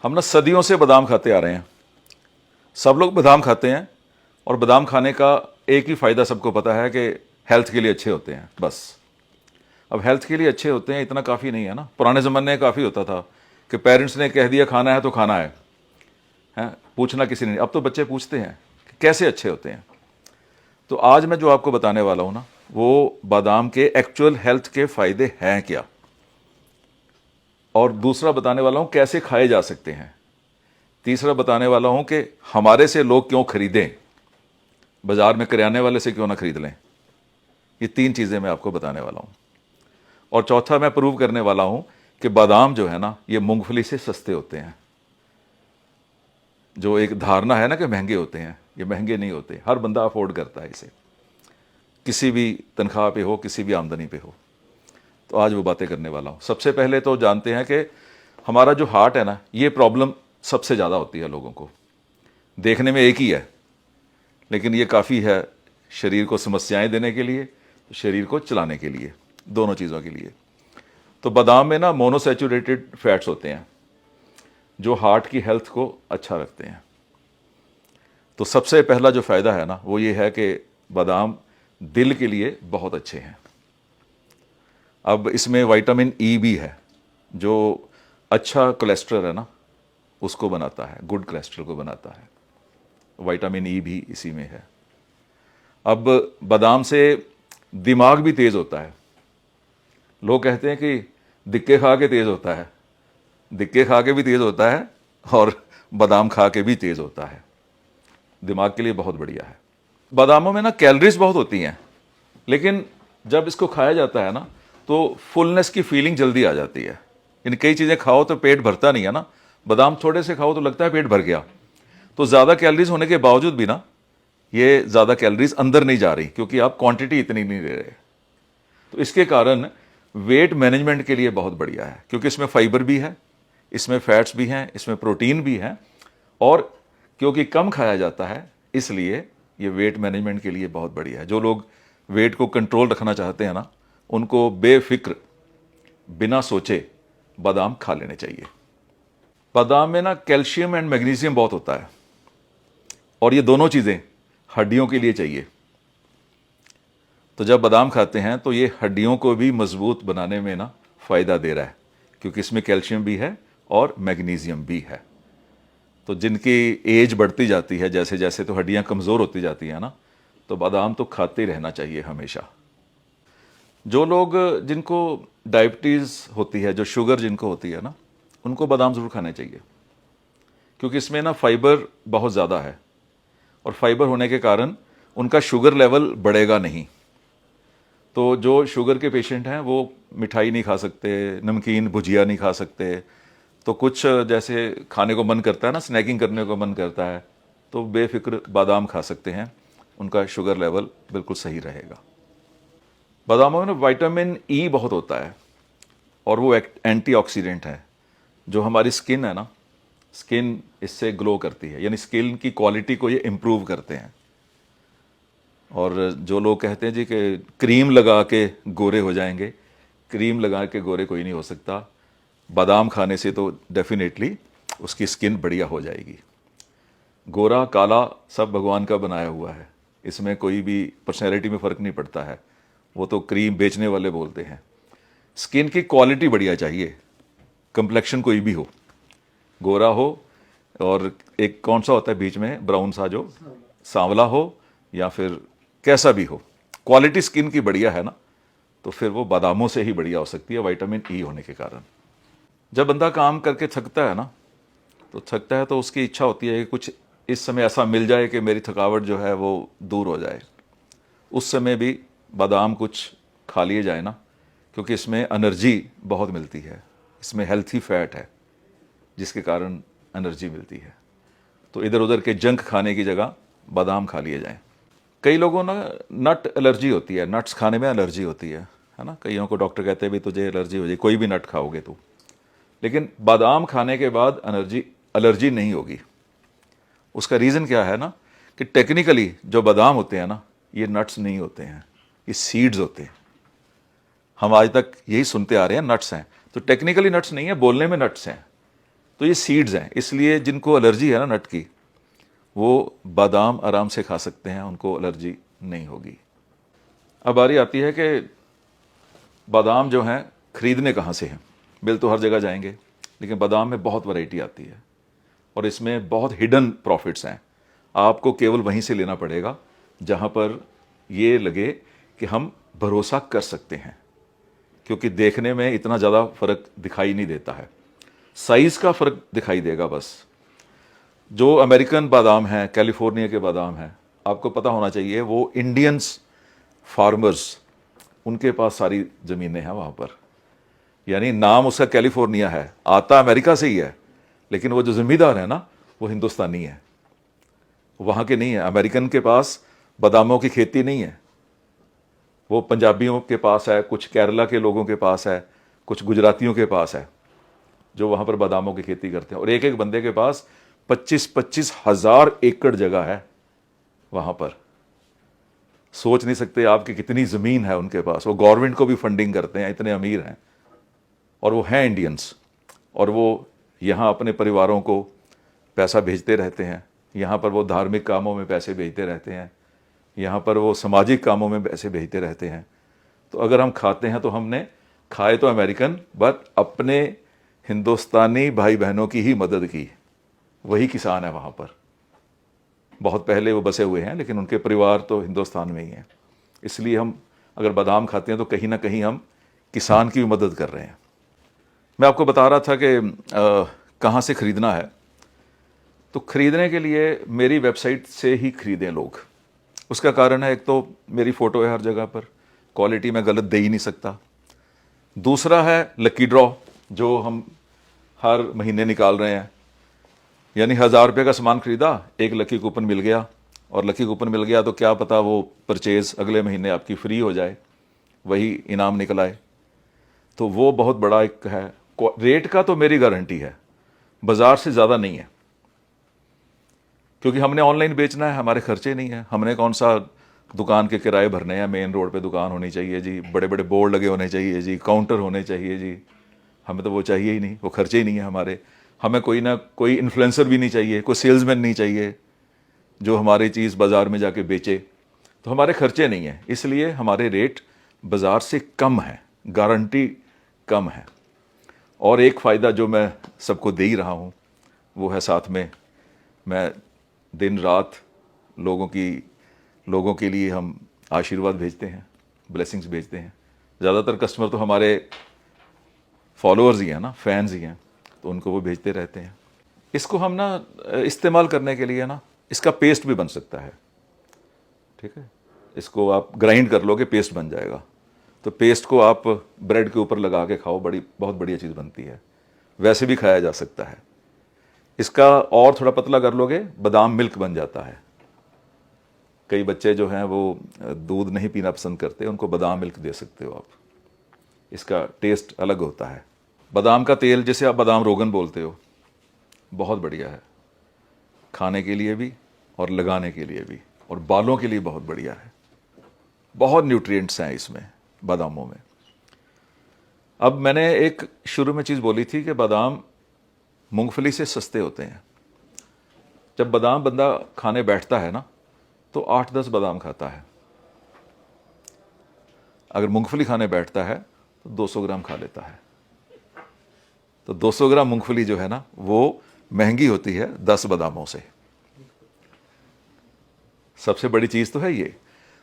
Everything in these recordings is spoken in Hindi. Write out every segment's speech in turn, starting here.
हम ना सदियों से बादाम खाते आ रहे हैं। सब लोग बादाम खाते हैं और बादाम खाने का एक ही फ़ायदा सबको पता है कि हेल्थ के लिए अच्छे होते हैं, बस। अब हेल्थ के लिए अच्छे होते हैं इतना काफ़ी नहीं है ना। पुराने ज़माने में काफ़ी होता था कि पेरेंट्स ने कह दिया खाना है तो खाना है, हैं, पूछना किसी ने। अब तो बच्चे पूछते हैं कि कैसे अच्छे होते हैं। तो आज मैं जो आपको बताने वाला हूँ ना, वो बादाम के एक्चुअल हेल्थ के फ़ायदे हैं क्या, और दूसरा बताने वाला हूँ कैसे खाए जा सकते हैं। तीसरा बताने वाला हूँ कि हमारे से लोग क्यों खरीदें, बाजार में करियाने वाले से क्यों ना खरीद लें। ये तीन चीज़ें मैं आपको बताने वाला हूँ। और चौथा मैं प्रूव करने वाला हूँ कि बादाम जो है ना, ये मूंगफली से सस्ते होते हैं। जो एक धारणा है ना कि महंगे होते हैं, ये महंगे नहीं होते। हर बंदा अफोर्ड करता है इसे, किसी भी तनख्वाह पे हो, किसी भी आमदनी पे हो। तो आज वो बातें करने वाला हूँ। सबसे पहले तो जानते हैं कि हमारा जो हार्ट है ना, ये प्रॉब्लम सबसे ज़्यादा होती है लोगों को। देखने में एक ही है, लेकिन ये काफ़ी है शरीर को समस्याएं देने के लिए, शरीर को चलाने के लिए, दोनों चीज़ों के लिए। तो बादाम में ना मोनोसैचुरेटेड फैट्स होते हैं जो हार्ट की हेल्थ को अच्छा रखते हैं। तो सबसे पहला जो फ़ायदा है ना, वो ये है कि बादाम दिल के लिए बहुत अच्छे हैं। अब इसमें विटामिन ई भी है जो अच्छा कोलेस्ट्रॉल है ना, उसको बनाता है, गुड कोलेस्ट्रॉल को बनाता है। विटामिन ई भी इसी में है। अब बादाम से दिमाग भी तेज़ होता है। लोग कहते हैं कि दिक्के खा के तेज़ होता है। दिक्के खा के भी तेज़ होता है और बादाम खा के भी तेज़ होता है। दिमाग के लिए बहुत बढ़िया है। बादामों में ना कैलोरीज बहुत होती हैं, लेकिन जब इसको खाया जाता है ना, तो फुलनेस की फीलिंग जल्दी आ जाती है। इन कई चीज़ें खाओ तो पेट भरता नहीं है ना, बादाम थोड़े से खाओ तो लगता है पेट भर गया। तो ज़्यादा कैलोरीज होने के बावजूद भी ना, ये ज़्यादा कैलोरीज अंदर नहीं जा रही, क्योंकि आप क्वांटिटी इतनी नहीं ले रहे। तो इसके कारण वेट मैनेजमेंट के लिए बहुत बढ़िया है, क्योंकि इसमें फाइबर भी है, इसमें फैट्स भी हैं, इसमें प्रोटीन भी है, और क्योंकि कम खाया जाता है इसलिए ये वेट मैनेजमेंट के लिए बहुत बढ़िया है। जो लोग वेट को कंट्रोल रखना चाहते हैं ना, उनको बेफिक्र बिना सोचे बादाम खा लेने चाहिए। बादाम में ना कैल्शियम एंड मैग्नीशियम बहुत होता है, और ये दोनों चीज़ें हड्डियों के लिए चाहिए। तो जब बादाम खाते हैं तो ये हड्डियों को भी मजबूत बनाने में ना फ़ायदा दे रहा है, क्योंकि इसमें कैल्शियम भी है और मैग्नीशियम भी है। तो जिनकी एज बढ़ती जाती है जैसे जैसे, तो हड्डियां कमज़ोर होती जाती हैं ना, तो बादाम तो खाते ही रहना चाहिए हमेशा। जो लोग जिनको डायबिटीज़ होती है, जो शुगर जिनको होती है ना, उनको बादाम ज़रूर खाने चाहिए, क्योंकि इसमें ना फाइबर बहुत ज़्यादा है, और फाइबर होने के कारण उनका शुगर लेवल बढ़ेगा नहीं। तो जो शुगर के पेशेंट हैं वो मिठाई नहीं खा सकते, नमकीन भुजिया नहीं खा सकते। तो कुछ जैसे खाने को मन करता है ना, स्नैकिंग करने को मन करता है, तो बेफिक्र बादाम खा सकते हैं, उनका शुगर लेवल बिल्कुल सही रहेगा। बादामों में विटामिन ई बहुत होता है, और वो एक एंटीऑक्सीडेंट है। जो हमारी स्किन है ना, स्किन इससे ग्लो करती है, यानी स्किन की क्वालिटी को ये इम्प्रूव करते हैं। और जो लोग कहते हैं जी कि क्रीम लगा के गोरे हो जाएंगे, क्रीम लगा के गोरे कोई नहीं हो सकता। बादाम खाने से तो डेफिनेटली उसकी स्किन बढ़िया हो जाएगी। गोरा काला सब भगवान का बनाया हुआ है, इसमें कोई भी पर्सनैलिटी में फ़र्क नहीं पड़ता है। वो तो क्रीम बेचने वाले बोलते हैं। स्किन की क्वालिटी बढ़िया चाहिए, कंप्लेक्शन कोई भी हो, गोरा हो, और एक कौन सा होता है बीच में ब्राउन सा, जो सांवला हो, या फिर कैसा भी हो, क्वालिटी स्किन की बढ़िया है ना, तो फिर वो बादामों से ही बढ़िया हो सकती है, विटामिन ई होने के कारण। जब बंदा काम करके थकता है ना, तो थकता है तो उसकी इच्छा होती है कि कुछ इस समय ऐसा मिल जाए कि मेरी थकावट जो है वो दूर हो जाए। उस समय भी बादाम कुछ खा लिए जाए ना, क्योंकि इसमें एनर्जी बहुत मिलती है, इसमें हेल्थी फैट है जिसके कारण एनर्जी मिलती है। तो इधर उधर के जंक खाने की जगह बादाम खा लिए जाएं। कई लोगों ना नट एलर्जी होती है, नट्स खाने में एलर्जी होती है ना। कईयों को डॉक्टर कहते हैं भी तुझे एलर्जी हो जाए कोई भी नट खाओगे तो, लेकिन बादाम खाने के बाद एलर्जी नहीं होगी। उसका रीज़न क्या है ना, कि टेक्निकली जो बादाम होते हैं ना, ये नट्स नहीं होते हैं, ये सीड्स होते हैं। हम आज तक यही सुनते आ रहे हैं नट्स हैं, तो टेक्निकली नट्स नहीं है, बोलने में नट्स हैं, तो ये सीड्स हैं, इसलिए जिनको एलर्जी है ना नट की, वो बादाम आराम से खा सकते हैं, उनको एलर्जी नहीं होगी। अब बारी आती है कि बादाम जो हैं खरीदने कहाँ से हैं। मिल तो हर जगह जाएंगे, लेकिन बादाम में बहुत वैरायटी आती है और इसमें बहुत हिडन प्रॉफिट्स हैं। आपको केवल वहीं से लेना पड़ेगा जहाँ पर ये लगे कि हम भरोसा कर सकते हैं, क्योंकि देखने में इतना ज़्यादा फ़र्क दिखाई नहीं देता है, साइज़ का फ़र्क दिखाई देगा बस। जो अमेरिकन बादाम हैं, कैलिफोर्निया के बादाम हैं, आपको पता होना चाहिए वो इंडियंस फार्मर्स, उनके पास सारी ज़मीनें हैं वहाँ पर। यानी नाम उसका कैलिफोर्निया है, आता अमेरिका से ही है, लेकिन वो जो ज़मींदार है ना वो हिंदुस्तानी है, वहाँ के नहीं है। अमेरिकन के पास बादामों की खेती नहीं है, वो पंजाबियों के पास है, कुछ केरला के लोगों के पास है, कुछ गुजरातियों के पास है जो वहाँ पर बादामों की खेती करते हैं। और एक एक बंदे के पास 25-25 हज़ार एकड़ जगह है वहाँ पर। सोच नहीं सकते आप कि कितनी ज़मीन है उनके पास। वो गवर्नमेंट को भी फंडिंग करते हैं, इतने अमीर हैं, और वो हैं इंडियंस, और वो यहाँ अपने परिवारों को पैसा भेजते रहते हैं। यहाँ पर वो धार्मिक कामों में पैसे भेजते रहते हैं, यहाँ पर वो सामाजिक कामों में पैसे भेजते रहते हैं। तो अगर हम खाते हैं तो हमने खाए तो अमेरिकन, बट अपने हिंदुस्तानी भाई बहनों की ही मदद की। वही किसान है वहाँ पर, बहुत पहले वो बसे हुए हैं, लेकिन उनके परिवार तो हिंदुस्तान में ही हैं। इसलिए हम अगर बादाम खाते हैं तो कहीं ना कहीं हम किसान की भी मदद कर रहे हैं। मैं आपको बता रहा था कि कहाँ से ख़रीदना है। तो ख़रीदने के लिए मेरी वेबसाइट से ही ख़रीदें लोग। उसका कारण है, एक तो मेरी फ़ोटो है हर जगह पर, क्वालिटी मैं गलत दे ही नहीं सकता। दूसरा है लकी ड्रॉ, जो हम हर महीने निकाल रहे हैं। यानी 1000 रुपये का सामान ख़रीदा, एक लकी कूपन मिल गया, और लकी कूपन मिल गया तो क्या पता वो परचेज़ अगले महीने आपकी फ्री हो जाए, वही इनाम निकल आए। तो वो बहुत बड़ा एक है। रेट का तो मेरी गारंटी है, बाज़ार से ज़्यादा नहीं है, क्योंकि हमने ऑनलाइन बेचना है, हमारे खर्चे नहीं हैं। हमने कौन सा दुकान के किराए भरने हैं। मेन रोड पे दुकान होनी चाहिए जी, बड़े बड़े बोर्ड लगे होने चाहिए जी, काउंटर होने चाहिए जी। हमें तो वो चाहिए ही नहीं, वो खर्चे ही नहीं है हमारे। हमें कोई ना कोई इन्फ्लुएंसर भी नहीं चाहिए, कोई सेल्समैन नहीं चाहिए जो हमारी चीज़ बाज़ार में जाके बेचे। तो हमारे खर्चे नहीं हैं, इसलिए हमारे रेट बाज़ार से कम है, गारंटी कम है। और एक फ़ायदा जो मैं सबको दे ही रहा हूँ वो है, साथ में मैं दिन रात लोगों के लिए हम आशीर्वाद भेजते हैं, ब्लेसिंग्स भेजते हैं। ज़्यादातर कस्टमर तो हमारे फॉलोअर्स ही हैं ना, फैंस ही हैं, तो उनको वो भेजते रहते हैं। इसको हम ना इस्तेमाल करने के लिए ना, इसका पेस्ट भी बन सकता है, ठीक है। इसको आप ग्राइंड कर लोगे, पेस्ट बन जाएगा। तो पेस्ट को आप ब्रेड के ऊपर लगा के खाओ, बहुत बढ़िया चीज़ बनती है। वैसे भी खाया जा सकता है। इसका और थोड़ा पतला कर लोगे, बादाम मिल्क बन जाता है। कई बच्चे जो हैं वो दूध नहीं पीना पसंद करते, उनको बादाम मिल्क दे सकते हो आप। इसका टेस्ट अलग होता है। बादाम का तेल, जिसे आप बादाम रोगन बोलते हो, बहुत बढ़िया है, खाने के लिए भी और लगाने के लिए भी, और बालों के लिए बहुत बढ़िया है। बहुत न्यूट्रिएंट्स हैं इसमें, बादामों में। अब मैंने एक शुरू में चीज़ बोली थी कि बादाम मूंगफली से सस्ते होते हैं। जब बादाम बंदा खाने बैठता है ना, तो 8-10 बादाम खाता है। अगर मूंगफली खाने बैठता है तो 200 ग्राम खा लेता है। तो 200 ग्राम मूंगफली जो है ना, वो महंगी होती है 10 बादामों से। सबसे बड़ी चीज़ तो है ये।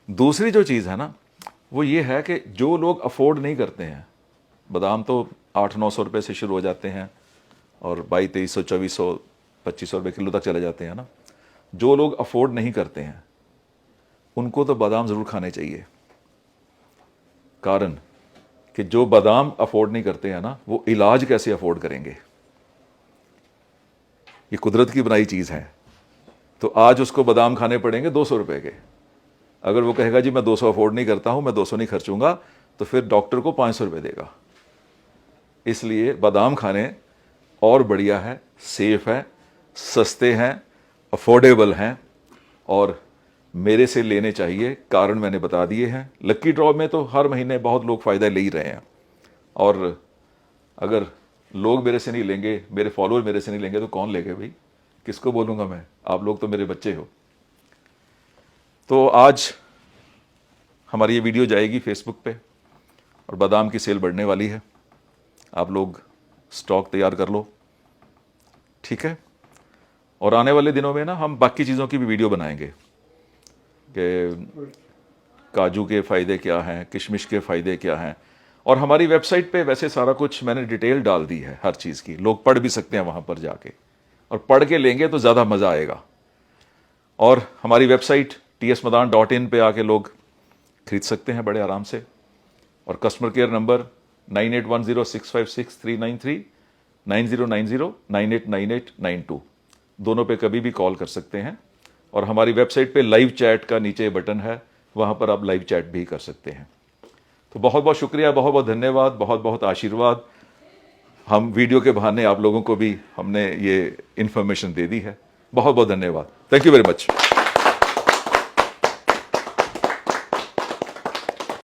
दूसरी जो चीज़ है ना, वो ये है कि जो लोग अफोर्ड नहीं करते हैं, बादाम तो 800-900 रुपये से शुरू हो जाते हैं और 2200, 2400, 2500 रुपये किलो तक चले जाते हैं ना। जो लोग अफोर्ड नहीं करते हैं उनको तो बादाम ज़रूर खाने चाहिए। कारण कि जो बादाम अफोर्ड नहीं करते हैं ना, वो इलाज कैसे अफोर्ड करेंगे। ये कुदरत की बनाई चीज़ है। तो आज उसको बादाम खाने पड़ेंगे 200 रुपये के। अगर वो कहेगा जी मैं 200 अफोर्ड नहीं करता हूँ, मैं 200 नहीं खर्चूंगा, तो फिर डॉक्टर को 500 रुपये देगा। इसलिए बादाम खाने और बढ़िया है, सेफ है, सस्ते हैं, अफोर्डेबल हैं, और मेरे से लेने चाहिए। कारण मैंने बता दिए हैं। लकी ड्रॉ में तो हर महीने बहुत लोग फ़ायदा ले ही रहे हैं, और अगर लोग मेरे से नहीं लेंगे, मेरे फॉलोअर मेरे से नहीं लेंगे तो कौन लेंगे भाई? किसको बोलूँगा मैं? आप लोग तो मेरे बच्चे हो। तो आज हमारी ये वीडियो जाएगी फेसबुक पे और बादाम की सेल बढ़ने वाली है। आप लोग स्टॉक तैयार कर लो, ठीक है? और आने वाले दिनों में ना हम बाकी चीज़ों की भी वीडियो बनाएंगे कि काजू के फ़ायदे क्या हैं, किशमिश के फ़ायदे क्या हैं। और हमारी वेबसाइट पे वैसे सारा कुछ मैंने डिटेल डाल दी है हर चीज़ की, लोग पढ़ भी सकते हैं वहाँ पर जाके, और पढ़ के लेंगे तो ज़्यादा मज़ा आएगा। और हमारी वेबसाइट tsmadan.in पे आके लोग खरीद सकते हैं बड़े आराम से। और कस्टमर केयर नंबर 9810656393, 9090989892 दोनों पे कभी भी कॉल कर सकते हैं। और हमारी वेबसाइट पे लाइव चैट का नीचे बटन है, वहाँ पर आप लाइव चैट भी कर सकते हैं। तो बहुत बहुत शुक्रिया, बहुत बहुत धन्यवाद, बहुत बहुत आशीर्वाद। हम वीडियो के बहाने आप लोगों को भी हमने ये इन्फॉर्मेशन दे दी है। बहुत बहुत धन्यवाद। Thank you very much.